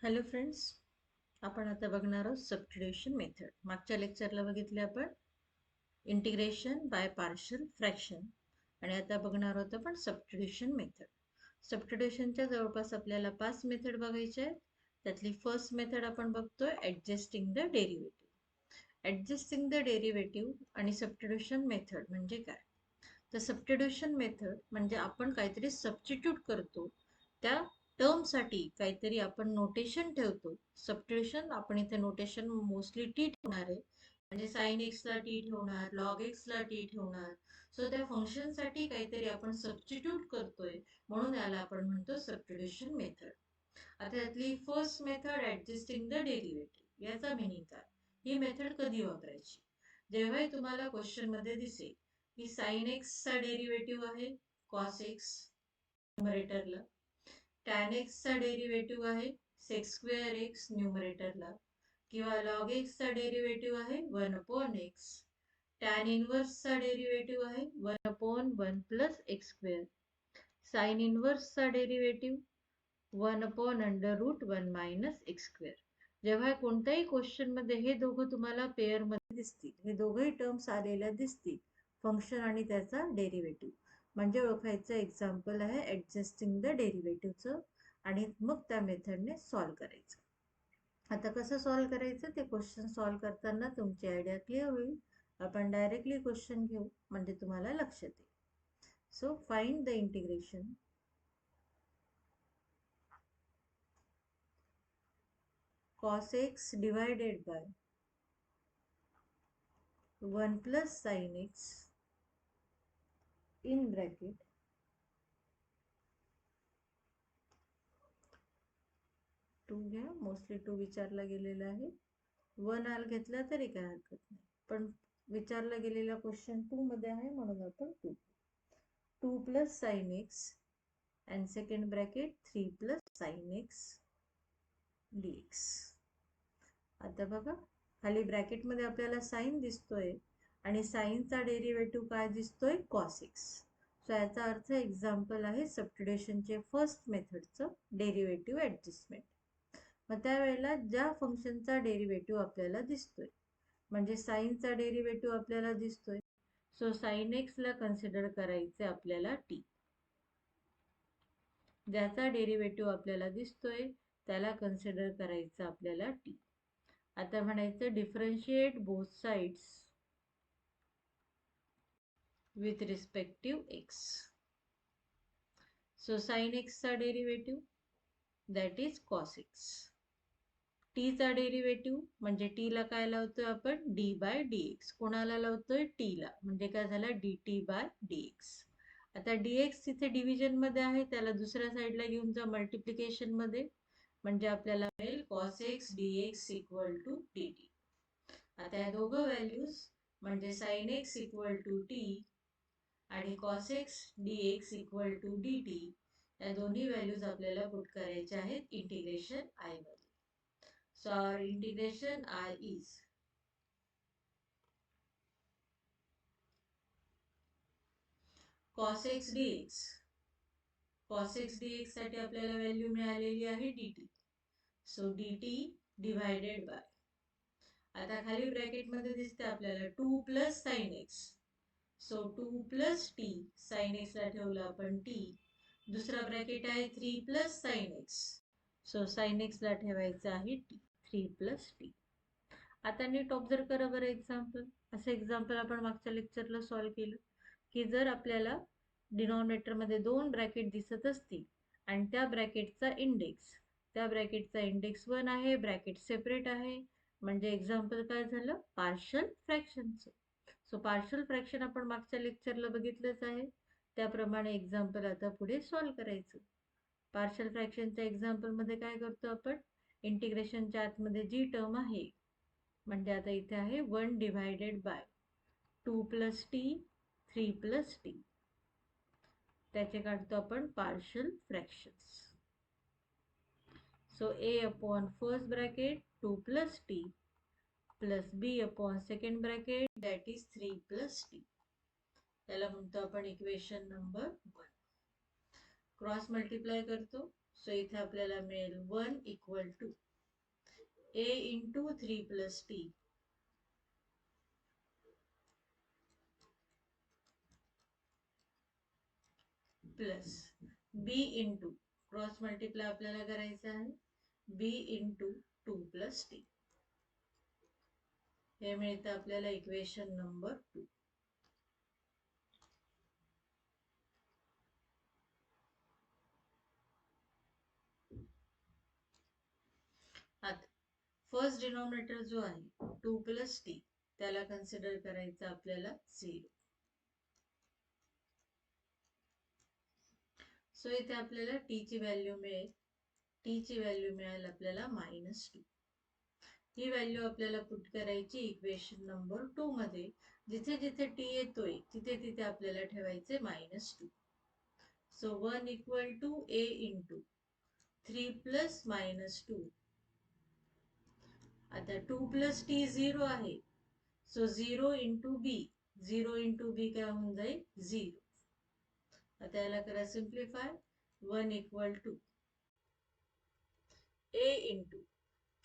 Hello friends, आपण आता बघणार आहोत सबस्टिट्यूशन मेथड. मागच्या लेक्चरला बघितले आपण इंटिग्रेशन बाय पार्शियल फ्रॅक्शन आणि आता बघणार आहोत आपण सबस्टिट्यूशन मेथड. सबस्टिट्यूशनच्या जवळपास आपल्याला 5 मेथड बघायचे आहेत. त्यातली फर्स्ट मेथड आपण बघतोय ॲडजस्टिंग द डेरिव्हेटिव्ह. ॲडजस्टिंग द डेरिव्हेटिव्ह आणि सबस्टिट्यूशन मेथड म्हणजे काय? तर सबस्टिट्यूशन मेथड म्हणजे आपण काहीतरी सबस्टिट्यूट करतो, त्या टर्मसाठी काहीतरी आपण नोटेशन ठेवतो. सबस्टिट्यूशन आपण इथे नोटेशन मोस्टली टी ठेवणार आहे, म्हणजे साइन एक्सला टी ठेवणार, लॉग एक्सला टी ठेवणार. सो त्या फंक्शनसाठी काहीतरी आपण सबस्टिट्यूट करतोय, म्हणून याला आपण म्हणतो सबस्टिट्यूशन मेथड. आता यातली फर्स्ट मेथड ॲडजस्टिंग द डेरिव्हेटिव्ह, याचा मिनिंग काय? ही मेथड कधी वापरायची? जेव्हाही तुम्हाला क्वेश्चनमध्ये दिसेल की साइन एक्सचा डेरिव्हेटिव्ह आहे कॉस एक्स न्यूमरेटरला, टॅन एक्सचा डेरिव्हेटिव्ह आहे सेक्स स्क्वेअर एक्स न्यूमरेटरला, किंवा लॉग एक्सचा डेरिव्हेटिव्ह आहे 1/x, टॅन इनवर्सचा डेरिव्हेटिव्ह आहे 1/1 + x², साइन इनवर्सचा डेरिव्हेटिव्ह 1/√1 - x². जेव्हा कोणत्याही क्वेश्चन मध्ये हे दोघं तुम्हाला पेअर मध्ये दिसतील, हे दोघंही टर्म्स आलेल्या दिसतील, फंक्शन आणि त्याचा डेरिव्हेटिव्ह, म्हणजे ओळखायचं एक्झाम्पल आहे ॲडजस्टिंग द डेरिव्हेटिव्हचं, आणि मग त्या मेथडने सॉल्व करायचं. आता कसं सॉल्व करायचं ते क्वेश्चन सॉल्व करताना तुमची आयडिया क्लिअर होईल. आपण डायरेक्टली क्वेश्चन घेऊ म्हणजे तुम्हाला लक्षात येईल. So find the integration cos x divided by 1 plus sin x in bracket 2 घ्या, मोस्टली 2 विचारला गेलेला आहे. 1 आल घेतला तरी काय हरकत नाही, पण विचारला गेलेला क्वेश्चन 2 मध्ये आहे म्हणून आपण 2 plus sin x and second bracket 3 plus sin x dx. आता बघा, खाली ब्रॅकेट मध्ये आपल्याला साइन दिसतोय आणि साइनचा डेरिव्हेटिव्ह काय दिसतोय cos x. सो याचा अर्थ एक्झाम्पल आहे सबस्टिट्यूशनचे फर्स्ट मेथडचं डेरिव्हेटिव्ह ॲडजस्टमेंट. मग त्यावेळेला ज्या फंक्शनचा डेरिव्हेटिव्ह आपल्याला दिसतोय, म्हणजे साइनचा डेरिव्हेटिव्ह आपल्याला दिसतोय, सो साइन एक्स ला कन्सिडर करायचे आपल्याला टी. ज्याचा डेरिव्हेटिव्ह आपल्याला दिसतोय त्याला कन्सिडर करायचं आपल्याला टी. आता म्हणायचं differentiate both sides with respective X. So sine एक्सचा derivative that is cos X. टीचा डेरिव्हेटिव्ह म्हणजे टीला काय लावतोय आपण d/dx. कोणाला लावतोय टीला, म्हणजे काय झालं dt/dx. आता dx तिथे डिव्हिजन मध्ये आहे, त्याला दुसऱ्या साईडला घेऊन जा मल्टिप्लिकेशन मध्ये, म्हणजे आपल्याला मिळेल cos x dx = dt. आता या दोघं व्हॅल्यूज म्हणजे sin x = t आणि cos x dx = dt, या दोन्ही व्हॅल्यूज आपल्याला पुट करायच्या आहेत इंटिग्रेशन I मध्ये. So our integration I is cos x dx. cos x dx साठी आपल्याला व्हॅल्यू मिळालेली आहे dt. So dt divided by, आता खाली ब्रॅकेट मध्ये दिसते आपल्याला 2 plus sin x. So 2 plus t, sin x ला ठेवला आपण t. दुसरा ब्रॅकेट आहे 3 plus sin x. So sin x ला ठेवायचं आहे t, 3 plus t. आता नीट ऑब्झर्व करा बरं एक्झाम्पल. असं एक्झाम्पल आपण मागच्या लेक्चरला सॉल्व केलं की जर आपल्याला डिनॉमिनेटर मध्ये 2 ब्रॅकेट दिसत असतील आणि त्या ब्रॅकेटचा इंडेक्स 1 आहे, ब्रॅकेट सेपरेट आहे, म्हणजे एक्झाम्पल काय झालं पार्शियल फ्रॅक्शनचं. सो पार्शियल फ्रॅक्शन आपण मागच्या लेक्चरला बघितलंच आहे, त्याप्रमाणे एक्झाम्पल आता पुढे सॉल्व करायचं. पार्शियल फ्रॅक्शनच्या एक्झाम्पल मध्ये काय करतो आपण, इंटिग्रेशनच्या आतमध्ये जी टर्म आहे, म्हणजे आता इथे आहे 1 divided by 2 plus t 3 plus t, त्याचे काढतो आपण partial fractions. So a upon first bracket 2 plus t plus b upon second bracket that is 3 plus t. त्याला म्हणतो आपण इक्वेशन नंबर 1. क्रॉस मल्टिप्लाय करतो, सो इथे आपल्याला मिळेल 1 equal to a into 3 plus t plus b into cross multiply आपल्याला करायचं आहे b इंटू 2 प्लस t. हे मिळतं आपल्याला इक्वेशन नंबर 2. आता फर्स्ट डिनॉमिनेटर जो आहे 2 प्लस t त्याला कन्सिडर करायचं आपल्याला 0. सो इथे आपल्याला t ची व्हॅल्यू मिळेल, t ची व्हॅल्यू मिळेल आपल्याला -2. ही व्हॅल्यू आपल्याला पुट करायची इक्वेशन नंबर 2 मध्ये. जिथे जिथे t येतोय तिथे तिथे आपल्याला ठेवायचे -2. So 1 equal to a into 3 plus -2. आता 2 प्लस t 0 आहे. So 0 into b, 0 into b काय होऊन जाईल 0. आता याला करा simplify. 1 equal to a into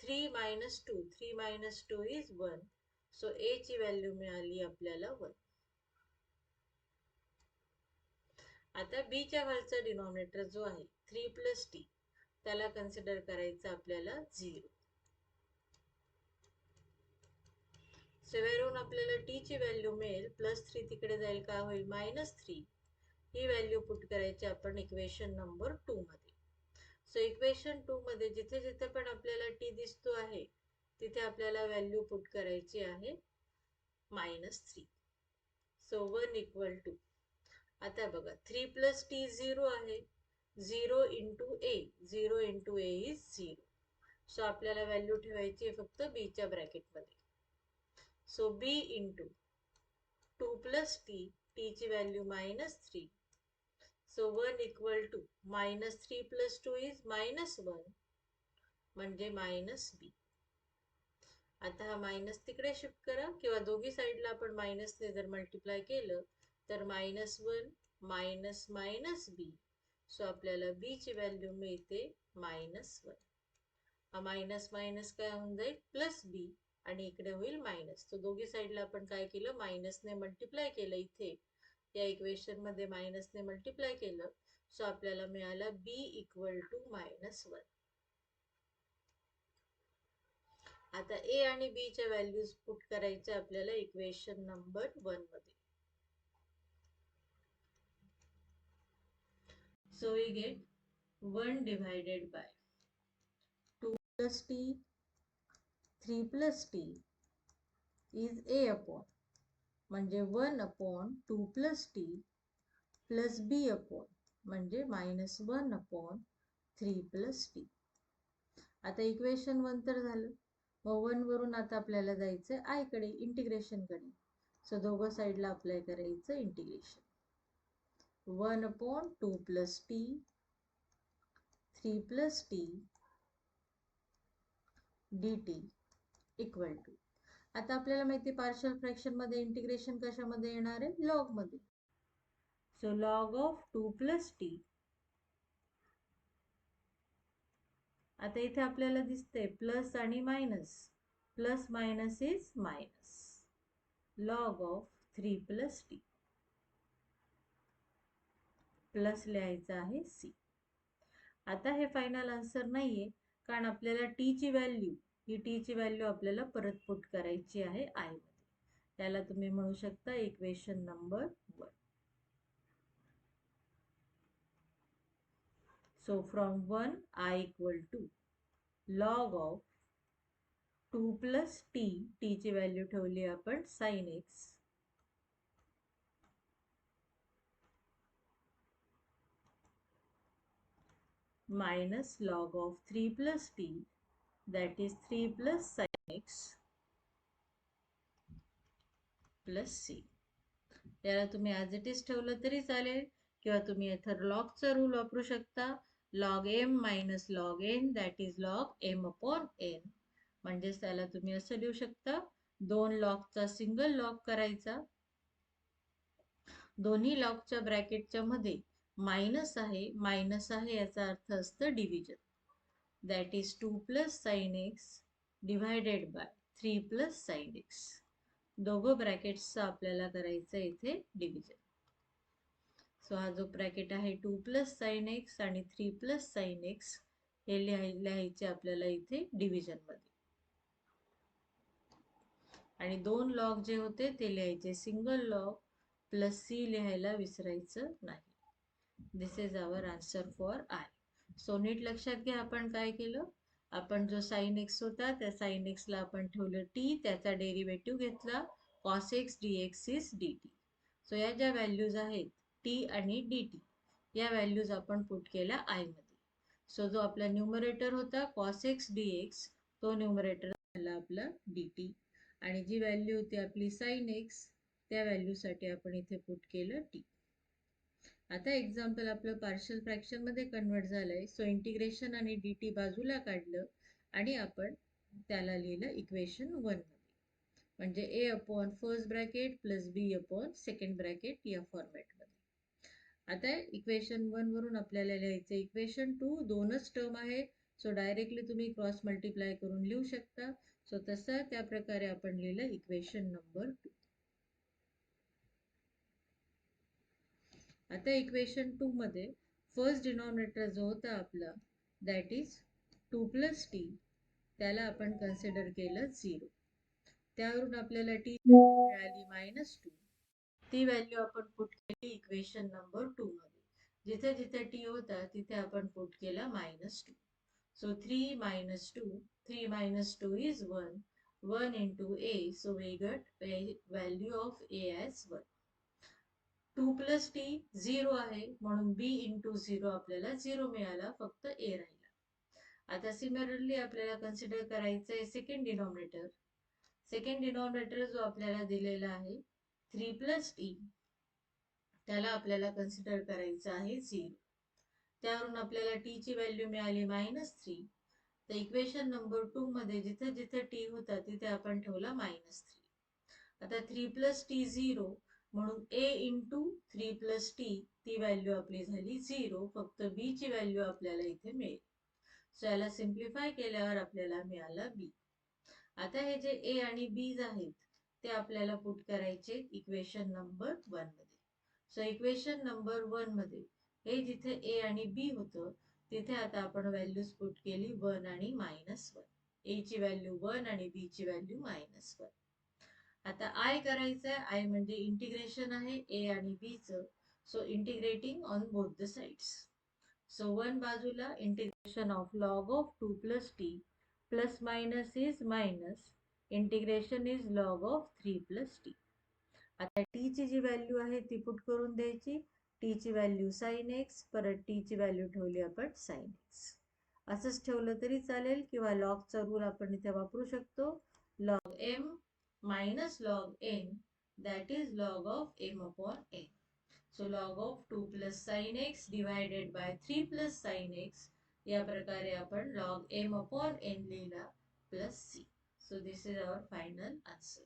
3 minus 2, 3 minus 2 is 1. So a ची व्हॅल्यू मिळाली आपल्याला 1. आता b च्या खालचा डिनॉमिनेटर जो आहे 3 प्लस t त्याला कन्सिडर करायचं आपल्याला 0. सेवेरून आपल्याला t ची व्हॅल्यू मिळेल +3 तिकडे जाईल काय होईल -3. ही व्हॅल्यू पुट करायची आपण इक्वेशन नंबर 2 मध्ये. सो इक्वेशन 2 मध्ये जिथे जिथे पण आपल्याला t दिसतो आहे तिथे आपल्याला व्हॅल्यू पुट करायची आहे -3. सो 1 इक्वल टू आता बघा 3 प्लस t 0 आहे. 0 into a, 0 into a is 0. So आपल्याला व्हॅल्यू ठेवायची आहे फक्त b च्या ब्रॅकेटमध्ये. So b into 2 plus t, t ची value -3. So 1 equal to -3 plus 2 is -1 म्हणजे -b. आता हा मायनस तिकडे शिफ्ट करा किंवा दोघी साईडला आपण मायनसने जर मल्टिप्लाय केलं तर -1 मायनस मायनस b. सो आपल्याला b ची व्हॅल्यू मिळते -1. हा मायनस मायनस काय होऊन जाईल +b आणि इकडे होईल मायनस. तो दोघी साईडला आपण काय केलं मायनसने मल्टिप्लाय केलं. इथे या इक्वेशन मध्ये मायनसने मल्टिप्लाय केलं. सो आपल्याला मिळाला b इक्वल टू -1. आता a आणि b च्या व्हॅल्यूज पुट करायच्या आपल्याला इक्वेशन नंबर 1 मध्ये. So we get 1 divided by 2 plus t 3 plus t is a upon म्हणजे 1 upon 2 plus t plus b upon म्हणजे -1 अपॉन 3 प्लस t. आता इक्वेशन 1 तर झालं. मग 1 वरून आता आपल्याला जायचं i कडे, इंटिग्रेशन कडे. सो दोघं साईडला अप्लाय करायचं integration. 1 upon 2 plus t 3 plus t dt equal to. आता आपल्याला माहिती पार्शियल फ्रॅक्शन मध्ये इंटिग्रेशन कशामध्ये येणार आहे लॉग मध्ये. So log of 2 plus t. आता इथे आपल्याला दिसते प्लस आणि minus. Plus minus is minus. Log of 3 plus t plus लिहायचं आहे c. आता हे फायनल आन्सर नाहीये कारण आपल्याला t ची व्हॅल्यू ही t ची व्हॅल्यू आपल्याला परत पुट करायची आहे i मध्ये. त्याला तुम्ही म्हणू शकता equation number 1. So from 1 i equal to log of 2 plus t, t ची व्हॅल्यू ठेवली आपण sin x minus log of 3 plus t, that is 3 plus sin x plus c. याला तुम्ही ॲज इट इज ठेवलं तरी चालेल किंवा तुम्ही इथं लॉगचा रूल वापरू शकता. log m minus log n, that is log m upon n. म्हणजेच त्याला तुम्ही असं लिहू शकता 2 लॉगचा सिंगल लॉग करायचा. दोन्ही लॉगच्या ब्रॅकेटच्या मध्ये मायनस आहे याचा अर्थ असतं division. That is 2 plus sine x divided by 3 plus sine x. दोघं ब्रॅकेट्सचं आपल्याला करायचं इथे डिव्हिजन. सो हा जो ब्रॅकेट आहे 2 प्लस साइन एक्स आणि 3 प्लस साइन एक्स हे लिहायचे आपल्याला इथे डिव्हिजन मध्ये. आणि 2 लॉग जे होते ते लिहायचे सिंगल लॉग प्लस सी लिहायला विसरायचं नाही. This is our answer for I. So नीट लक्षात घ्या आपण काय केलं. आपण जो साइन एक्स होता त्या साइन एक्सला आपण ठेवलं टी, त्याचा डेरिव्हेटिव्ह घेतला cos x D x is D T. So या ज्या व्हॅल्यूज आहेत टी आणि डी टी या व्हॅल्यूज आपण पुट केल्या आय मध्ये. सो जो आपला न्यूमरेटर होता कॉस एक्स डी एक्स तो न्यूमरेटर झाला आपला डी टी. आणि जी व्हॅल्यू होती आपली साइन एक्स त्या व्हॅल्यूसाठी आपण इथे पुट केलं टी. आता एक्झाम्पल आपलं पार्शियल फ्रॅक्शन मध्ये कन्वर्ट झालंय. सो इंटिग्रेशन आणि डी टी बाजूला काढलं आणि आपण त्याला लिहिलं इक्वेशन 1 मध्ये. म्हणजे ए अपॉन फर्स्ट ब्रॅकेट प्लस बी अपॉन सेकंड ब्रॅकेट या फॉर्मॅटमध्ये. आता इक्वेशन 1 वरून आपल्याला लिहायचं इक्वेशन 2. दोनच टर्म आहे सो डायरेक्टली तुम्ही क्रॉस मल्टिप्लाय करून लिहू शकता. सो तसं त्या प्रकारे आपण लिहिलं इक्वेशन नंबर 2. आता इक्वेशन 2 मध्ये फर्स्ट डिनॉमिनेटर जो होता आपला दॅट इज 2 प्लस टी त्याला आपण कन्सिडर केलं 0. त्यावरून आपल्याला टी मिळाली -2. ती व्हॅल्यू आपण पुट केली इक्वेशन नंबर 2 मध्ये. जिथे जिथे टी होता तिथे आपण पुट केला -2. So 3 - 2, 3 - 2 is 1. 1 into a, so we got value of a as 1. 2 plus T 0 आहे म्हणून b इंटू 0 आपल्याला 0 मिळाला, फक्त a राहिला. आता सिमिलरली आपल्याला कन्सिडर करायचं आहे सेकंड डिनॉमिनेटर. सेकंड डिनॉमिनेटर जो आपल्याला दिलेला आहे 3 प्लस टी त्याला आपल्याला कन्सिडर करायचं आहे 0. त्यावरून आपल्याला टी ची व्हॅल्यू मिळाली -3. तर इक्वेशन नंबर 2 मध्ये जिथे जिथे टी होता तिथे आपण ठेवला -3. आता 3 प्लस टी 0 म्हणून a इंटू 3 प्लस टी ती व्हॅल्यू आपली झाली 0. फक्त b ची व्हॅल्यू आपल्याला इथे मिळेल. सो याला सिम्प्लिफाय केल्यावर आपल्याला मिळाला b. आता हे जे a आणि b आहेत ते आपल्याला पुट करायचे इक्वेशन नंबर 1 मध्ये. सो इक्वेशन नंबर 1 मध्ये हे जिथे a आणि b होतं तिथे आता आपण व्हॅल्यूज पुट केली 1 आणि -1. a ची व्हॅल्यू 1 आणि b ची व्हॅल्यू -1. आता आय करायचं आहे. आय म्हणजे इंटिग्रेशन आहे ए आणि बी चं. So integrating on both the sides. So 1 बाजूला integration of log of 2 plus T plus minus is minus, integration is log of 3 plus T. आता टी ची जी व्हॅल्यू आहे ती पुट करून द्यायची. टी ची व्हॅल्यू साइन एक्स, परत टी ची व्हॅल्यू ठेवली आपण साइन एक्स. असंच ठेवलं तरी चालेल किंवा लॉगचा रूल आपण इथे वापरू शकतो. Log M minus log n, that is log of m upon n. So log of 2 plus sin x divided by 3 plus sin x या प्रकारे आपण log m upon n लिहिला plus c. So this is our final answer.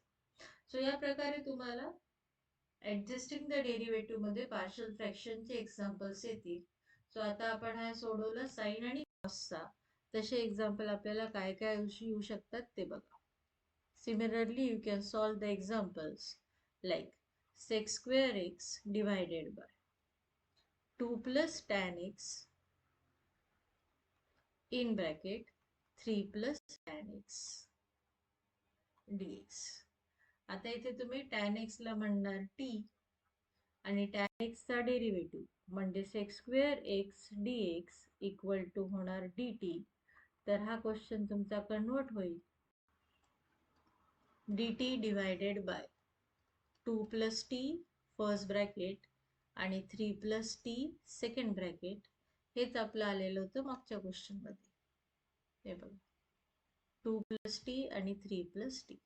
So या प्रकारे तुम्हाला adjusting the derivative मध्ये partial fraction चे examples येतील. So आता आपण हा सोडवलं sin आणि cos चा. तसे example आपल्याला काय काय येऊ शकतात ते बघा. Similarly, you can solve the examples like sec square x divided by 2 plus tan x in bracket 3 plus tan x dx. आता इथे तुम्ही tan x ला म्हणणार t आणि tan x चा डेरिव्हेटिव्ह म्हणजे sec square x dx equal to होणार dt. तर हा क्वेश्चन तुमचा कन्वर्ट होईल dt divided by 2 plus t first bracket आणि 3 plus t सेकंड ब्रॅकेट. हेच आपलं आलेलं होतं मागच्या क्वेश्चन मध्ये. हे बघा 2 plus t आणि 3 plus t.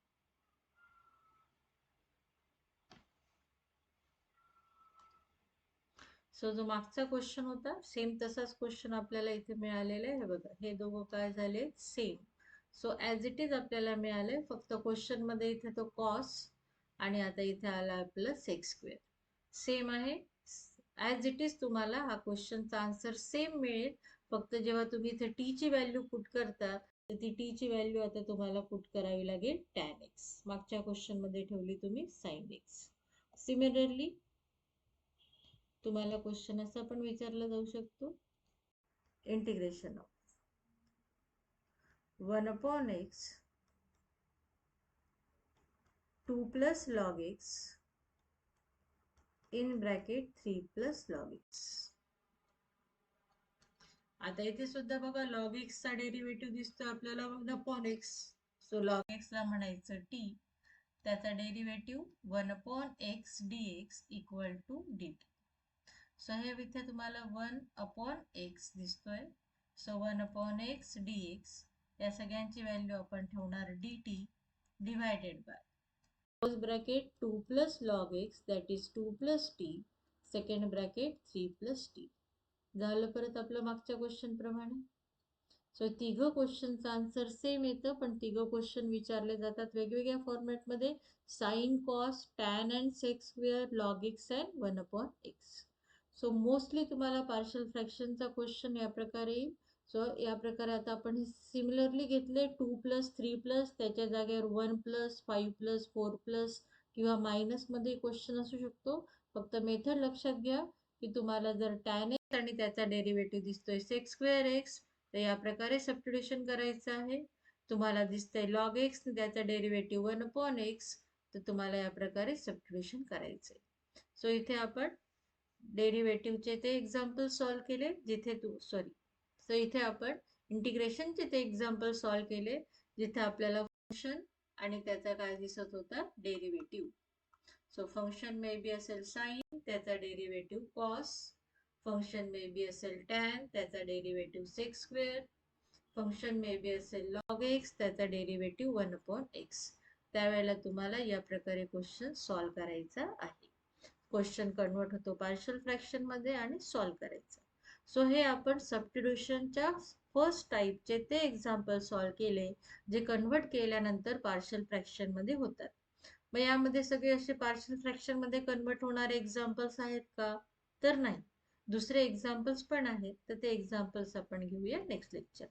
सो जो मागचा क्वेश्चन होता सेम तसाच क्वेश्चन आपल्याला इथे मिळालेला आहे. हे बघा हे दोघं काय झाले same. So as it is आपल्याला मिळाले, फक्त क्वेश्चन मध्ये इथे तो कॉस आणि आता इथे आला आपलं सेक स्क्वेअर सेम आहे. ॲज इट इज तुम्हाला हा क्वेश्चनचा आन्सर सेम मिळेल. फक्त जेव्हा तुम्ही इथे टी ची व्हॅल्यू पुट करता तर ती टी ची व्हॅल्यू आता तुम्हाला पुट करावी लागेल tan x. मागच्या क्वेश्चन मध्ये ठेवली तुम्ही sin x. सिमिलरली तुम्हाला क्वेश्चन असा पण विचारला जाऊ शकतो, integration of 1/x 2 plus log x in bracket 3 plus log x. आता इथे सुद्धा बघा log x चा डेरिव्हेटिव्ह दिसतो आपल्याला 1/x. सो log x ला म्हणायचं t, त्याचा derivative 1/x dx equal to dt. So हे इथे तुम्हाला 1/x दिसतोय. सो 1/x dx या सगळ्यांची व्हॅल्यू आपण ठेवणार dt divided by close bracket 2 plus log x that is 2 plus t second bracket 3 plus t. झालं परत आपलं मागच्या क्वेश्चन प्रमाणे. सो तिघं क्वेश्चनचा आन्सर सेम येतं, पण तिघं क्वेश्चन विचारले जातात वेगवेगळ्या फॉर्मॅटमध्ये. Sine, cos, tan and sec square, log x and 1/x. So mostly तुम्हाला पार्शल फ्रॅक्शनचा क्वेश्चन या प्रकारे येईल. सो या प्रकारे आता आपण सिमिलरली घेतले 2 plus 3 plus, त्याच्या जागेवर 1 plus 5 plus 4 plus किंवा मायनस मध्ये क्वेश्चन असू शकतो. फक्त मेथड लक्षात घ्या की तुम्हाला जर टॅन एक्स आणि त्याचा डेरिव्हेटिव्ह दिसतोय सेक स्क्वेअर एक्स तर या प्रकारे सबस्टिट्यूशन करायचं आहे. तुम्हाला दिसतंय लॉग एक्स त्याचा डेरिव्हेटिव्ह 1/x तर तुम्हाला या प्रकारे सबस्टिट्यूशन करायचंय. सो इथे आपण डेरिव्हेटिव्हचे ते एक्झाम्पल सॉल्व्ह केले जिथे सो इथे आपण इंटिग्रेशनचे ते एक्झाम्पल सॉल्व्ह केले जिथे आपल्याला फंक्शन आणि त्याचा काय दिसत होता derivative. So function may be असेल साइन, त्याचा derivative cos. Function may be असेल टॅन, त्याचा derivative sec square. Function may be असेल लॉग एक्स, त्याचा डेरिव्हेटिव्ह 1/x. त्यावेळेला तुम्हाला या प्रकारे क्वेश्चन सॉल्व्ह करायचा आहे. क्वेश्चन कन्वर्ट होतो पार्शल फ्रॅक्शन मध्ये आणि सॉल्व्ह करायचा. सो हे आपण सबस्टिट्यूशनच्या फर्स्ट टाइपचे ते एक्झाम्पल सॉल्व्ह केले जे कन्वर्ट केल्यानंतर पार्शल फ्रॅक्शन मध्ये होतात. मग यामध्ये सगळे असे पार्शल फ्रॅक्शन मध्ये कन्वर्ट होणारे एक्झाम्पल्स आहेत का? तर नाही. दुसरे एक्झाम्पल्स पण आहेत, तर ते एक्झाम्पल्स आपण घेऊया नेक्स्ट लेक्चर.